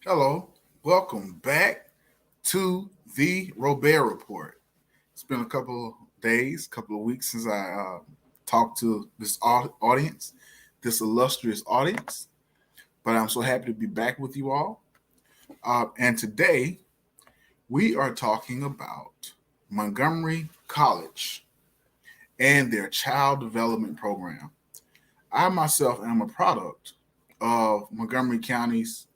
Hello, welcome back to the Robaer Report. It's been a couple of days, couple of weeks since I talked to this audience, this illustrious audience, but I'm so happy to be back with you all. And today we are talking about Montgomery College and their child development program. I myself am a product of Montgomery College.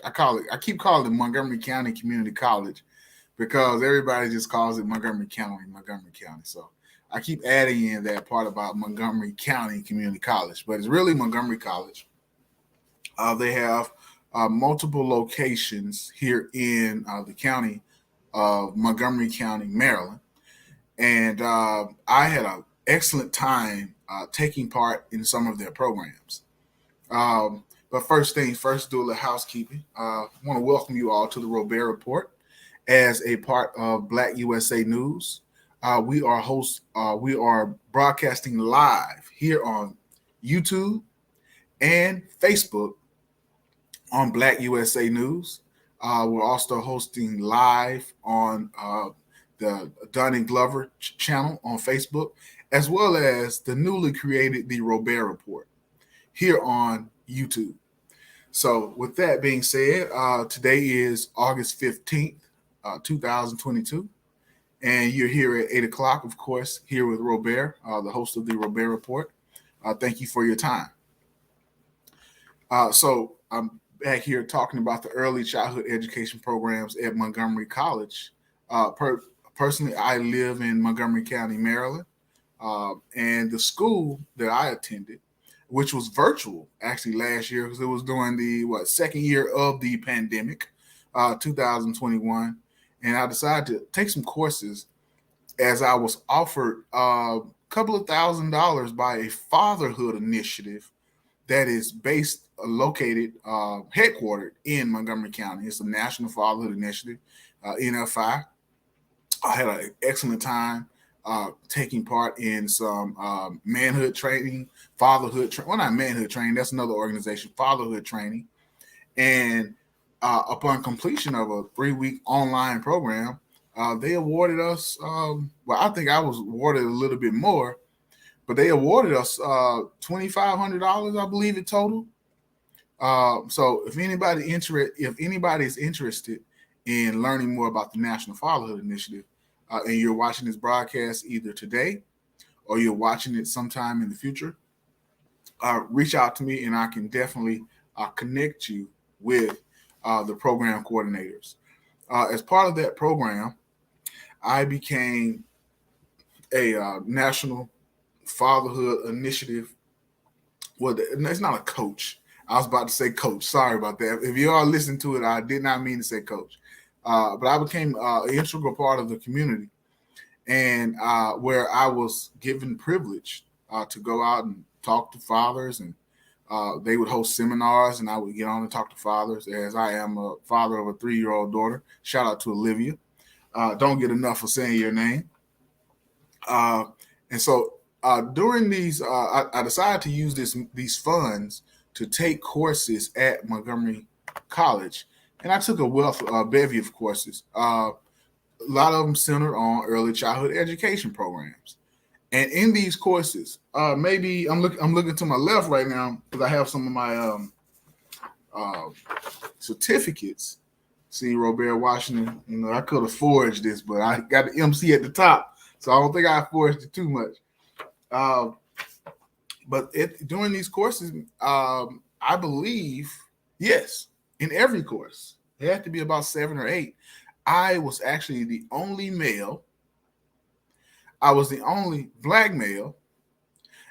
I keep calling it Montgomery County Community College because everybody just calls it Montgomery County. So I keep adding in that part about Montgomery County Community College, but it's really Montgomery College. They have multiple locations here in the county of Montgomery County, Maryland, and I had an excellent time taking part in some of their programs. But first things first, do a little housekeeping. I want to welcome you all to the Robaer Report as a part of Black USA News. We are broadcasting live here on YouTube and Facebook on Black USA News. We're also hosting live on the Dunning Glover channel on Facebook, as well as the newly created the Robaer Report here on YouTube. So, with that being said, today is August 15th, 2022, and you're here at 8 o'clock, of course, here with Robaer, the host of the Robaer Report. Thank you for your time. So, I'm back here talking about the early childhood education programs at Montgomery College. Personally, I live in Montgomery County, Maryland, and the school that I attended, which was virtual actually last year because it was during the second year of the pandemic, 2021, and I decided to take some courses as I was offered a couple of $1,000s by a fatherhood initiative that is located, headquartered in Montgomery County. It's a National Fatherhood Initiative, NFI. I had an excellent time taking part in some manhood training, not manhood training, that's another organization, fatherhood training. And upon completion of a 3-week online program, they awarded us, I think I was awarded a little bit more, but they awarded us $2,500, I believe, in total. So if anybody is interested in learning more about the National Fatherhood Initiative, and you're watching this broadcast either today or you're watching it sometime in the future, reach out to me and I can definitely connect you with the program coordinators. As part of that program, I became a National Fatherhood Initiative. Well, it's not a coach. I was about to say coach. Sorry about that. If you all listen to it, I did not mean to say coach. But I became an integral part of the community, and where I was given privilege to go out and talk to fathers, and they would host seminars, and I would get on and talk to fathers. As I am a father of a 3-year-old daughter. Shout out to Olivia. Don't get enough for saying your name. Uh, and so during these, I decided to use these funds to take courses at Montgomery College, and I took a bevy of courses. A lot of them centered on early childhood education programs. And in these courses, maybe I'm looking to my left right now because I have some of my uh, certificates. See, Robaer Washington, I could have forged this, but I got the MC at the top, so I don't think I forged it too much. Uh, but during these courses, I believe, yes, in every course, it had to be about 7 or 8. I was actually the only male. I was the only black male,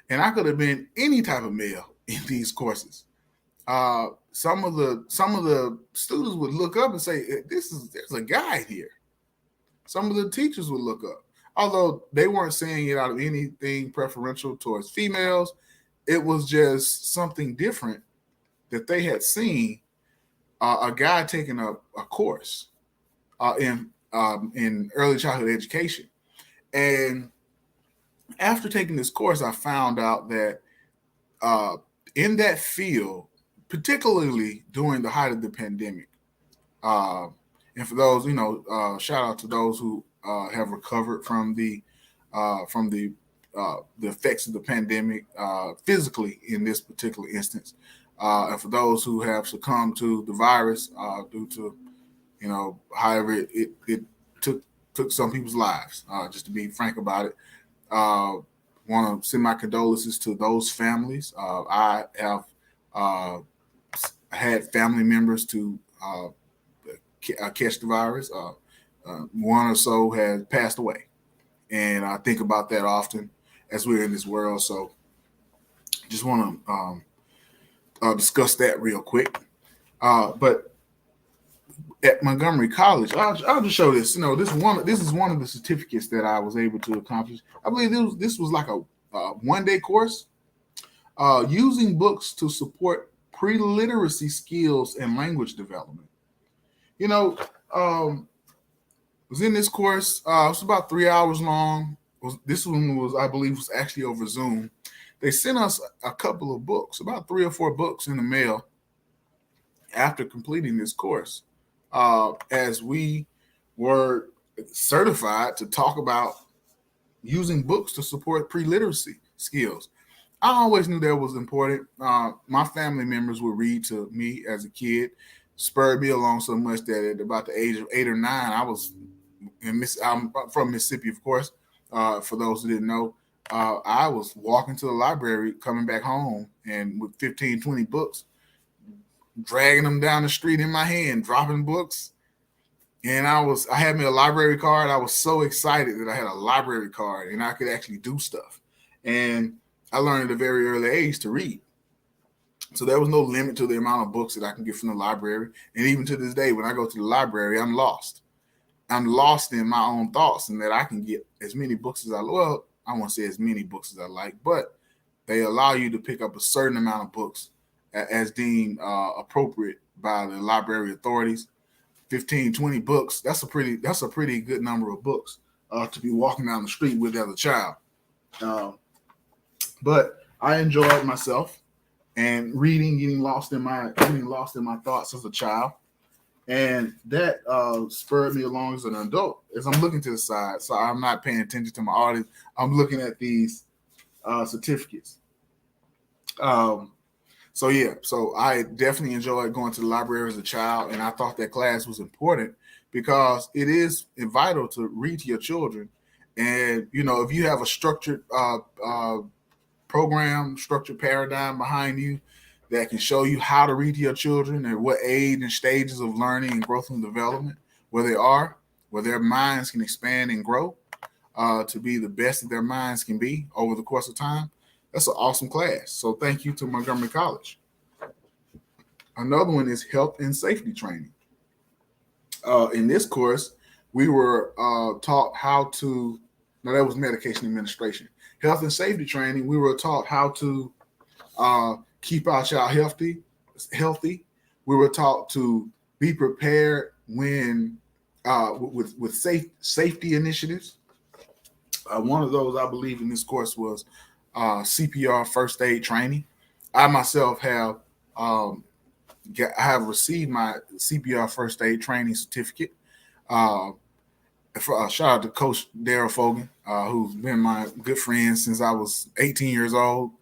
and I could have been any type of male in these courses. Some of the students would look up and say, There's a guy here." Some of the teachers would look up, although they weren't saying it out of anything preferential towards females. It was just something different that they had seen a guy taking a course in early childhood education. And after taking this course, I found out that uh, in that field, particularly during the height of the pandemic. Uh, and for those, shout out to those who have recovered from the effects of the pandemic physically in this particular instance, and for those who have succumbed to the virus due to however it took took some people's lives. Just to be frank about it, want to send my condolences to those families. I have uh, had family members to catch the virus. One or so has passed away, and I think about that often as we're in this world. So, just want to discuss that real quick. But at Montgomery College, I'll just show this. This is one of the certificates that I was able to accomplish. I believe this was like a 1-day course using books to support pre-literacy skills and language development. You know, was in this course. It was about 3 hours long. This one was, I believe, was actually over Zoom. They sent us a couple of books, about 3 or 4 books in the mail after completing this course, as we were certified to talk about using books to support pre-literacy skills. I always knew that was important. My family members would read to me as a kid, spurred me along so much that at about the age of 8 or 9, I was I'm from Mississippi, of course. For those who didn't know, I was walking to the library, coming back home, and with 15, 20 books, dragging them down the street in my hand, dropping books. And I had me a library card. I was so excited that I had a library card and I could actually do stuff. And I learned at a very early age to read. So there was no limit to the amount of books that I can get from the library. And even to this day, when I go to the library, I'm lost. I'm lost in my own thoughts, and that I can get as many books as I won't say as many books as I like, but they allow you to pick up a certain amount of books as deemed appropriate by the library authorities. 15, 20 books. That's a pretty good number of books to be walking down the street with as a child. But I enjoyed myself and reading, getting lost in my thoughts as a child. And that spurred me along as an adult. As I'm looking to the side, so I'm not paying attention to my audience, I'm looking at these certificates. So I definitely enjoyed going to the library as a child, and I thought that class was important because it is vital to read to your children. And if you have a structured program, structured paradigm behind you that can show you how to read to your children and what age and stages of learning and growth and development where they are, where their minds can expand and grow to be the best that their minds can be over the course of time. That's an awesome class. So thank you to Montgomery College. Another one is health and safety training. In this course, we were taught how to, that was medication administration. Health and safety training, we were taught how to keep our child healthy. We were taught to be prepared when with safety initiatives. One of those I believe in this course was CPR first aid training. I myself have received my CPR first aid training certificate. Shout out to Coach Daryl Fogan, who's been my good friend since I was 18 years old.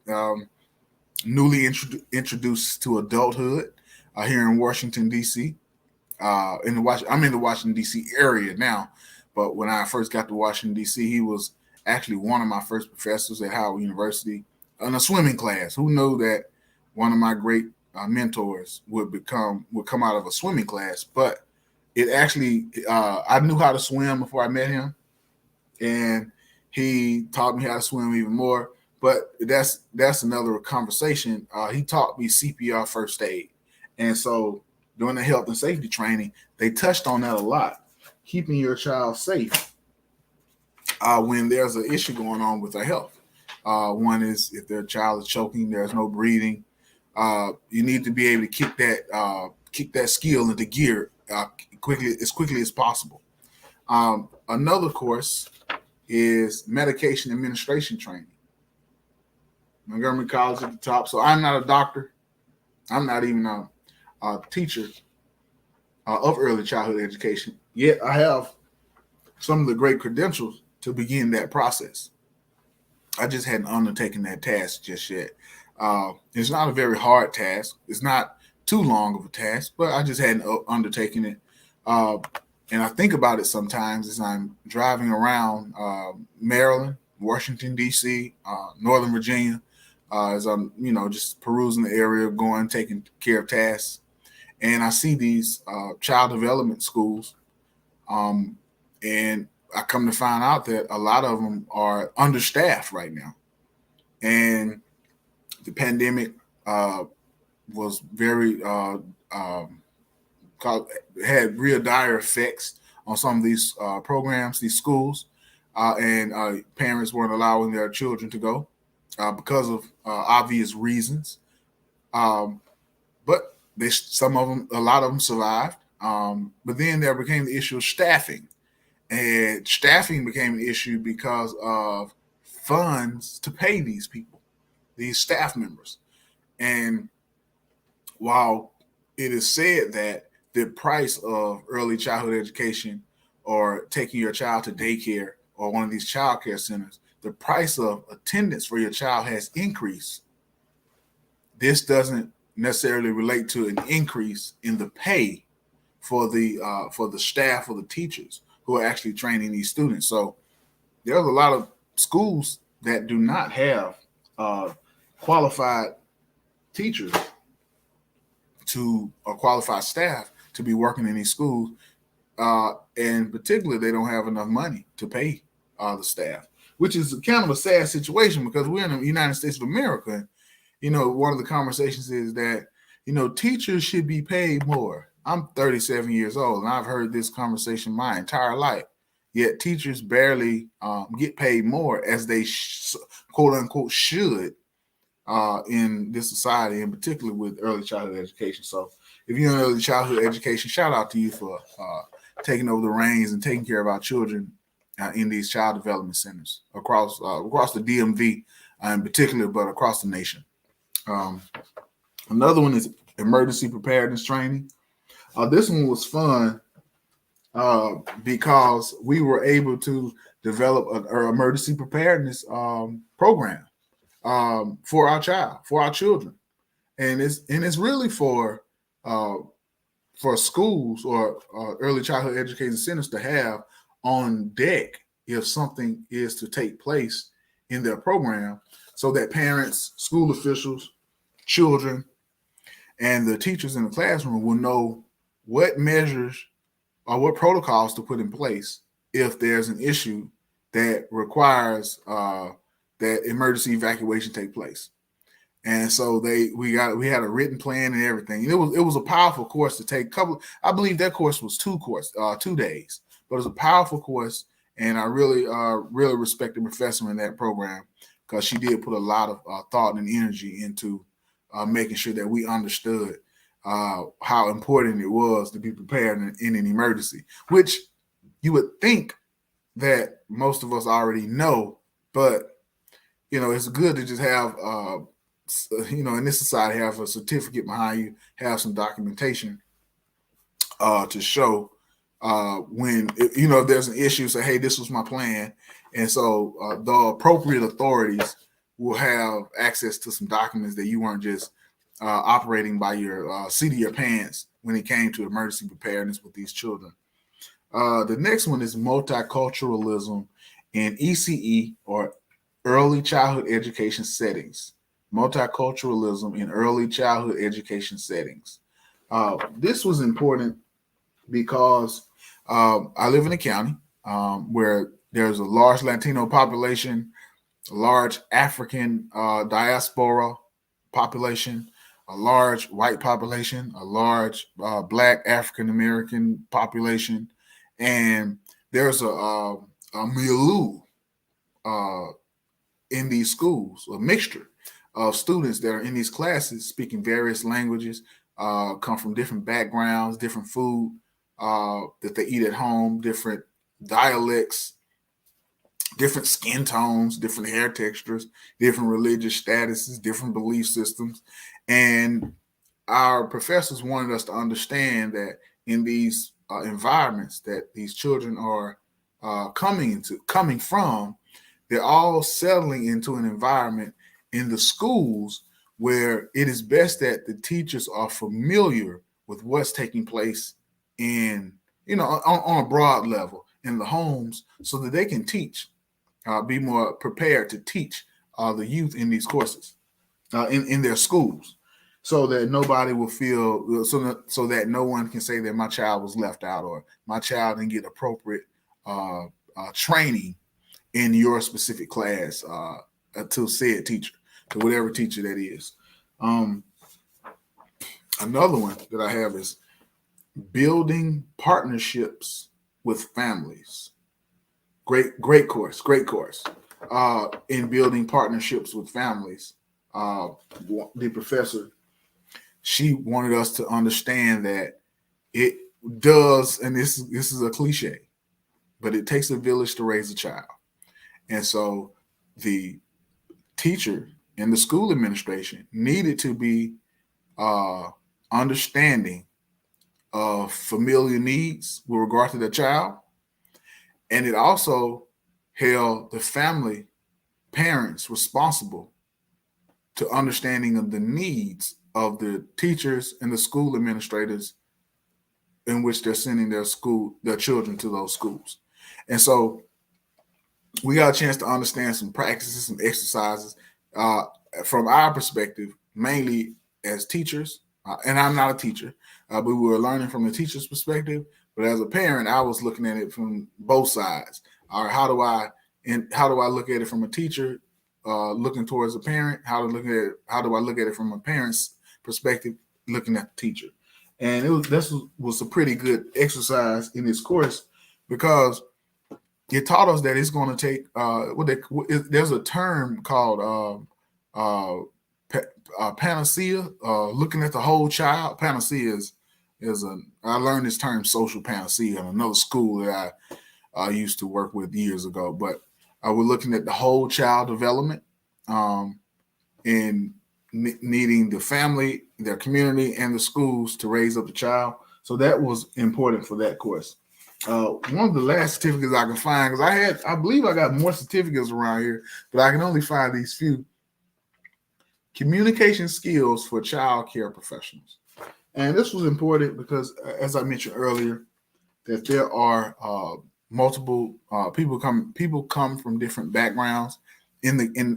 Newly introduced to adulthood here in Washington, D.C. I'm in the Washington, D.C. area now, but when I first got to Washington, D.C., he was actually one of my first professors at Howard University in a swimming class. Who knew that one of my great mentors would come out of a swimming class? But it actually, I knew how to swim before I met him, and he taught me how to swim even more. But that's another conversation. He taught me CPR first aid, and so during the health and safety training, they touched on that a lot. Keeping your child safe when there's an issue going on with their health. One is if their child is choking, there's no breathing. You need to be able to kick that skill into gear as quickly as possible. Another course is medication administration training. Montgomery College at the top. So I'm not a doctor. I'm not even a teacher of early childhood education, yet I have some of the great credentials to begin that process. I just hadn't undertaken that task just yet. It's not a very hard task. It's not too long of a task, but I just hadn't undertaken it. Uh, and I think about it sometimes as I'm driving around Maryland, Washington D.C., Northern Virginia, as I'm just perusing the area, going taking care of tasks, and I see these child development schools, um, and I come to find out that a lot of them are understaffed right now, and the pandemic uh, was very had real dire effects on some of these programs, these schools, and parents weren't allowing their children to go because of obvious reasons. Um, but some of them, a lot of them survived. But then there became the issue of staffing, and staffing became an issue because of funds to pay these people, these staff members. And while it is said that the price of early childhood education or taking your child to daycare or one of these child care centers, the price of attendance for your child has increased. This doesn't necessarily relate to an increase in the pay for the staff or the teachers who are actually training these students. So there's a lot of schools that do not have qualified teachers to or qualified staff to be working in these schools, and particularly they don't have enough money to pay the staff, which is kind of a sad situation because we're in the United States of America. One of the conversations is that teachers should be paid more. I'm 37 years old, and I've heard this conversation my entire life. Yet teachers barely get paid more as they quote unquote should in this society, in particular with early childhood education. So, if you're in early childhood education, shout out to you for taking over the reins and taking care of our children in these child development centers across the DMV in particular, but across the nation. Um, Another one is emergency preparedness training. This one was fun because we were able to develop an emergency preparedness program for our children, and it's really uh, for schools or early childhood education centers to have on deck if something is to take place in their program, so that parents, school officials, children, and the teachers in the classroom will know what measures or what protocols to put in place if there's an issue that requires that emergency evacuation take place. And so we had a written plan and everything. And it was a powerful course to take. I believe that course was 2 days, but it was a powerful course, and I really respect the professor in that program because she did put a lot of thought and energy into making sure that we understood how important it was to be prepared in an emergency, which you would think that most of us already know, but it's good to just have in this society, have a certificate behind you, have some documentation to show when if there's an issue, say, hey, this was my plan. And so the appropriate authorities will have access to some documents that you weren't just operating by your seat of your pants when it came to emergency preparedness with these children. The next one is multiculturalism in ECE, or early childhood education settings. Multiculturalism in early childhood education settings. This was important because I live in a county where there's a large Latino population, a large African diaspora population, a large white population, a large Black African American population, and there's a milieu in these schools, a mixture of students that are in these classes speaking various languages, come from different backgrounds, different food that they eat at home, different dialects, different skin tones, different hair textures, different religious statuses, different belief systems. And our professors wanted us to understand that in these environments that these children are coming from, they're all settling into an environment in the schools where it is best that the teachers are familiar with what's taking place in, on a broad level in the homes, so that they can teach, be more prepared to teach the youth in these courses, in their schools, so that nobody will feel, so that no one can say that my child was left out or my child didn't get appropriate training in your specific class, to said teacher, to whatever teacher that is. Another one that I have is building partnerships with families. Great course. In building partnerships with families. The professor, she wanted us to understand that it does, and this is a cliche, but it takes a village to raise a child. And so the teacher and the school administration needed to be understanding of familiar needs with regard to the child. And it also held the family parents responsible to understanding of the needs of the teachers and the school administrators in which they're sending their children to those schools. And so we got a chance to understand some practices, some exercises from our perspective, mainly as teachers. And I'm not a teacher, but we were learning from the teacher's perspective. But as a parent, I was looking at it from both sides. All right, how do I look at it from a teacher looking towards a parent? How do I look at it from a parent's perspective looking at the teacher? And this was a pretty good exercise in this course, because it taught us that it's going to take there's a term called panacea, looking at the whole child. Panacea I learned this term, social panacea, in another school that I used to work with years ago. But we're looking at the whole child development, and needing the family, their community, and the schools to raise up the child. So that was important for that course. One of the last certificates I can find, because I believe I got more certificates around here, but I can only find these few. Communication skills for child care professionals. And this was important because, as I mentioned earlier, that there are multiple people come from different backgrounds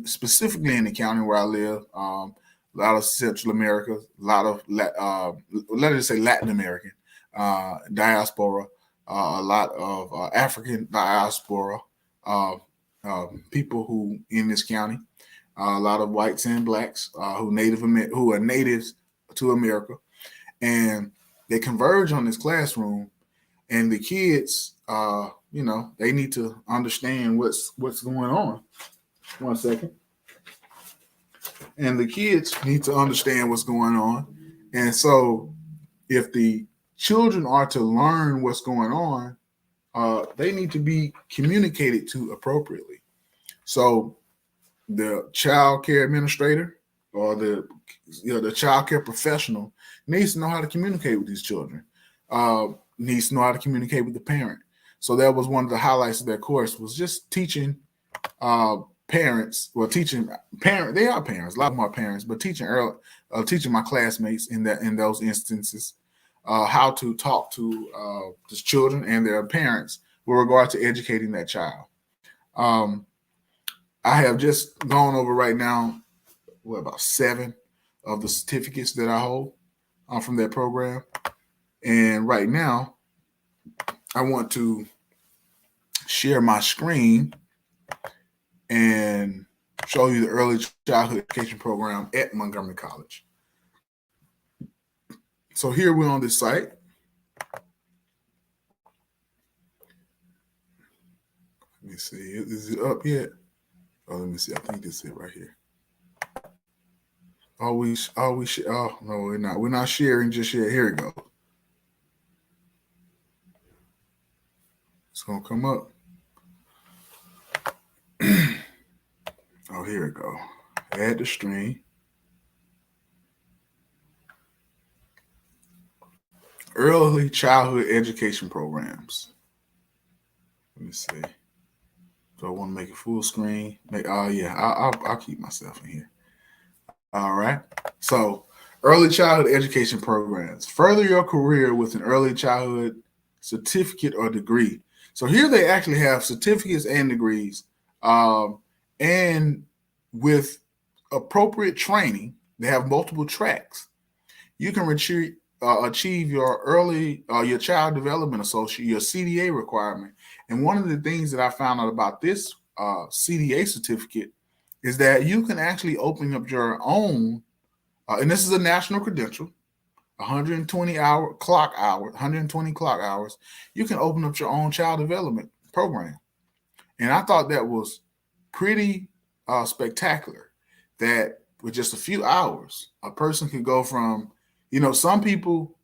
specifically in the county where I live. A lot of Central America, a lot of let us say Latin American diaspora, a lot of African diaspora, people who in this county, a lot of whites and blacks who are natives to America, and they converge on this classroom, and the kids, they need to understand what's going on. 1 second. And the kids need to understand what's going on. And so if the children are to learn what's going on, they need to be communicated to appropriately. So the child care administrator or the child care professional needs to know how to communicate with these children, needs to know how to communicate with the parent. So that was one of the highlights of that course, was just teaching parents, they are parents, a lot of them are parents, but teaching my classmates in those instances how to talk to the children and their parents with regard to educating that child. I have just gone over right now, about 7 of the certificates that I hold from that program. And right now, I want to share my screen and show you the early childhood education program at Montgomery College. So here we're on this site. Let me see. Is it up yet? Oh, let me see. I think this is it right here. Oh, no, we're not. We're not sharing just yet. Here we go. It's gonna come up. Oh, here we go. Add the stream. early childhood education programs. Let me see. Do I want to make it full screen? Yeah, I'll keep myself in here. All right. So, early childhood education programs. Further your career with an early childhood certificate or degree. So here they actually have certificates and degrees, and with appropriate training, they have multiple tracks. You can achieve your your child development associate, your CDA requirement. And one of the things that I found out about this CDA certificate is that you can actually open up your own, and this is a national credential, 120 clock hours. You can open up your own child development program. And I thought that was pretty spectacular that with just a few hours, a person could go from, some people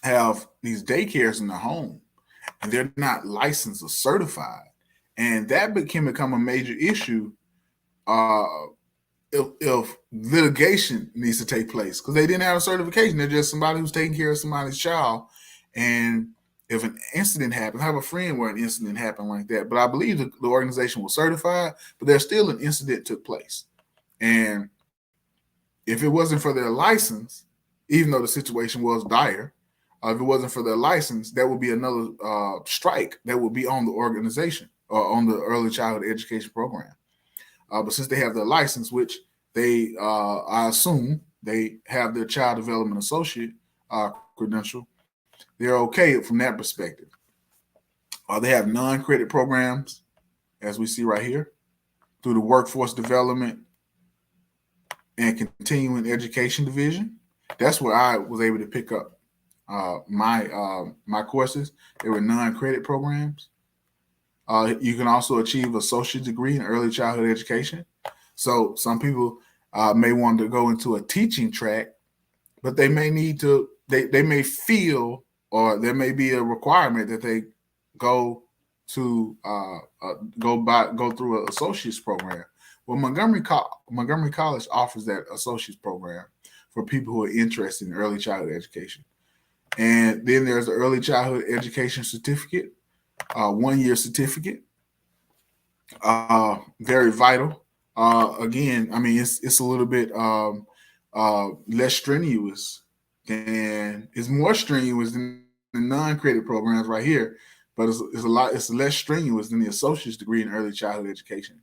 have these daycares in their home and they're not licensed or certified. And that can become a major issue if litigation needs to take place because they didn't have a certification. They're just somebody who's taking care of somebody's child. And if an incident happens, I have a friend where an incident happened like that, but I believe the organization was certified, but there's still an incident took place. And if it wasn't for their license, even though the situation was dire, if it wasn't for their license, that would be another strike that would be on the organization or on the early childhood education program. But since they have their license, which they, I assume, they have their child development associate credential, they're okay from that perspective. They have non-credit programs, as we see right here, through the Workforce Development and Continuing Education Division. That's where I was able to pick up my courses. They were non-credit programs. You can also achieve associate degree in early childhood education. So some people may want to go into a teaching track, but they may need to, they may feel, or there may be a requirement that they go to go through an associate's program. Well, Montgomery College offers that associate's program for people who are interested in early childhood education. And then there's the early childhood education certificate, 1-year certificate, very vital. Again, I mean, it's a little bit less strenuous it's more strenuous than the non-credit programs right here, but it's less strenuous than the associate's degree in early childhood education.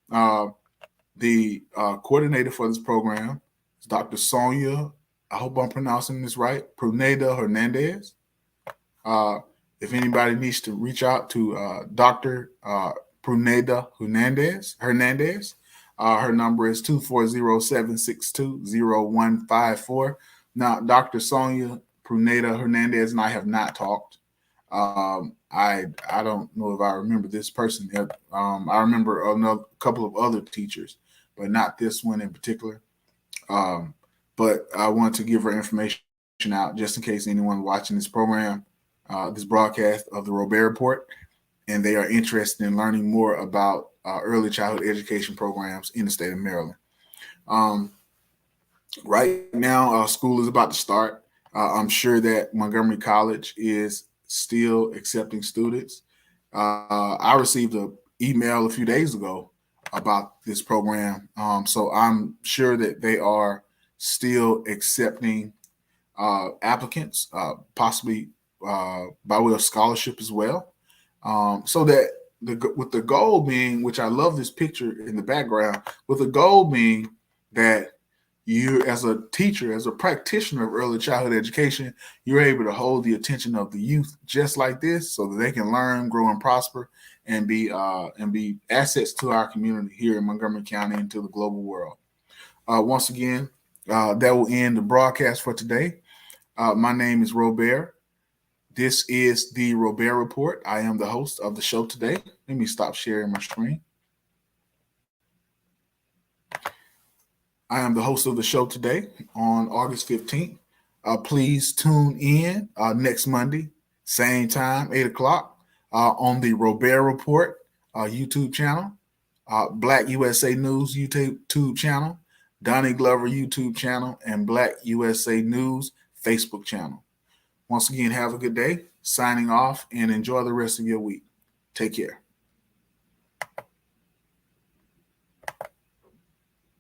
The coordinator for this program is Dr. Sonia, I hope I'm pronouncing this right, Pruneda Hernandez. If anybody needs to reach out to Dr. Pruneda Hernandez, her number is 240-762-0154. Now, Dr. Sonia Pruneda Hernandez and I have not talked. I don't know if I remember this person. I remember a couple of other teachers, but not this one in particular. But I want to give her information out just in case anyone watching this program, this broadcast of the Robaer Report, and they are interested in learning more about early childhood education programs in the state of Maryland. Right now, school is about to start. I'm sure that Montgomery College is still accepting students. I received an email a few days ago about this program. So I'm sure that they are still accepting applicants, possibly by way of scholarship as well. So that with the goal being, which I love this picture in the background, with the goal being that you, as a teacher, as a practitioner of early childhood education, you're able to hold the attention of the youth just like this, so that they can learn, grow, and prosper, and be assets to our community here in Montgomery County and to the global world. Once again, that will end the broadcast for today. My name is Robaer. This is the Robaer Report. I am the host of the show today. Let me stop sharing my screen. I am the host of the show today on August 15th. Please tune in next Monday, same time, 8 o'clock, on the Robaer Report YouTube channel, Black USA News YouTube channel, Donnie Glover YouTube channel, and Black USA News Facebook channel. Once again, have a good day. Signing off and enjoy the rest of your week. Take care.